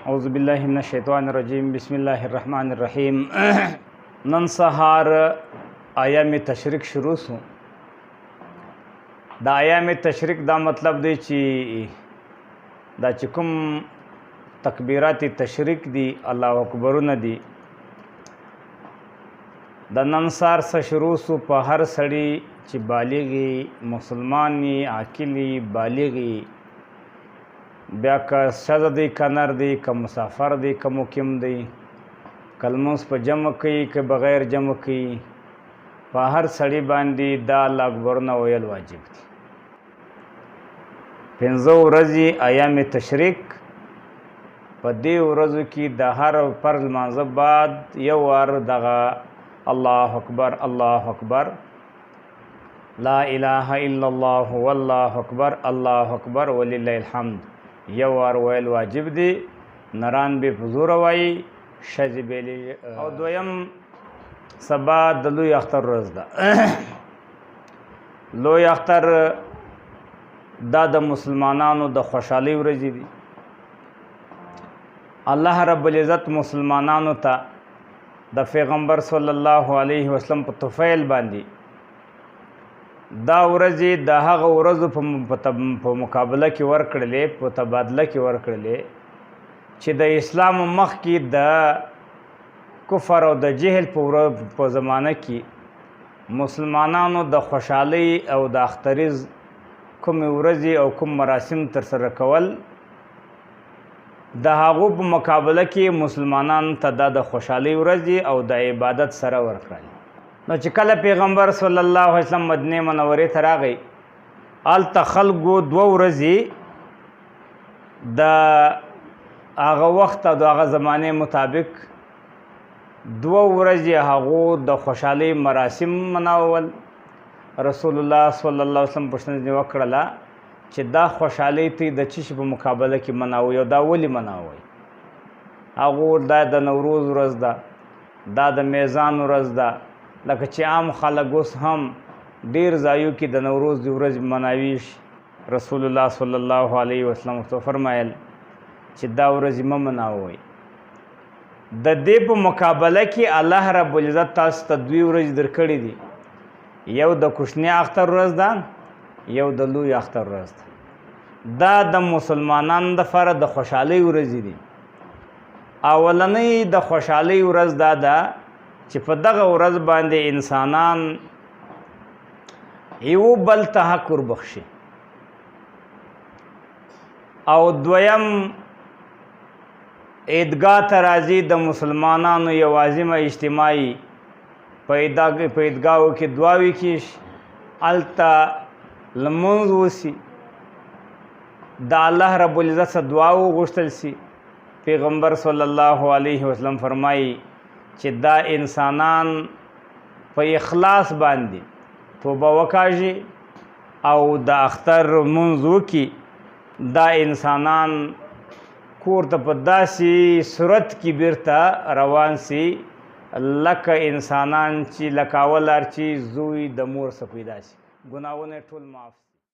اعوذ بالله من الشیطان الرجیم بسم الله الرحمن الرحیم نن سهار ایام تشریق شروع سو. دا ایام تشریق دا مطلب دی چې دا چې کوم تکبیرات تشریق دی الله اکبرونه دی د نن سهار څخه شروع سو په هر سړی چې بالغي مسلمانی عاقلی بالغي بیا که ښځه دی که نر دی که مسافر دی که مقیم دی که لمونځ په جمع کوي که بغیر جمع کوي په هر سړي باندې دا الله اکبرونه ویل واجب دي. 15 ورځې ایام تشریق په دې ورځو کې د هر فرض لمانځه بعد یو وار دغه الله اکبر الله اکبر لا اله الا الله والله اکبر الله اکبر ولله الحمد یو وار ویل واجب دی. نران به په زوره وایي ښځې به او دویم سبا د لوی اختر ورځ ده. لوی اختر دا د مسلمانانو د خوشحالۍ ورځې دي. الله رب العزت مسلمانانو ته د پیغمبر صلی الله علیه وسلم په طفیل باندې دا ورځې د هغه ورځو په مقابله کې ورکړلې، په تبادله کې ورکړلې چې د اسلام مخکې د کفر او د جهل په زمانه کې مسلمانانو د خوشحالۍ او د اختریز کومې ورځې او کوم مراسم ترسره کول د هغو په مقابله کې مسلمانانو ته دا د خوشحالۍ ورځې او د عبادت سره ورکړل. نو چې کله پیغمبر صلی الله علیه وسلم مدینه منورې ته راغی هلته خلکو 2 ورځې د هغه وخت او د هغه زمانې مطابق 2 ورځې هغو د خوشحالۍ مراسم مناول. رسول الله صلی الله علیه وسلم پوښتنه وکړله چې دا خوشحالۍ ته د څه شي په مقابله کې مناوئ او دا ولې مناوئ؟ هغو دا د نوروز ورځ ده، دا د میزان ورځ ده، لکه چې عام خلک اوس هم ډیر ځایو کې د نوروز د ورځ مناوي شي. رسول الله صلی الله علیه وسلم ورته فرمایل چې دا ورځ مه مناوئ. د دې په مقابله کې الله رب العزت تاسو ته 2 ورځې درکړي دي. یو د کوچني اختر ورځ ده، یو د لوی اختر ورځ ده. دا د مسلمانانو دپاره د خوشحالۍ ورځې دي. اولنۍ د خوشحالۍ ورځ دا ده چې په دغه ورځ باندې انسانان یو بل ته حق وربخشي، او دویم عیدګاه ته راځي د مسلمانانو یو عظیمه اجتماعي په عیدګاهو کې دعاوې کیږي، هلته لمونځ وسي، د الله رب العزت څخه دعا وغوښتل سي. پیغمبر صلی الله علیه وسلم فرمایي چې دا انسانان په اخلاص باندې توبه وکاږي او د اختر لمونځ وکړي، دا انسانان کور ته په داسې صورت کې بیرته روان سي لکه انسانان چې لکه اول هر چې زوی د مور څخه پیدا شي. ګناهونه ټول معاف.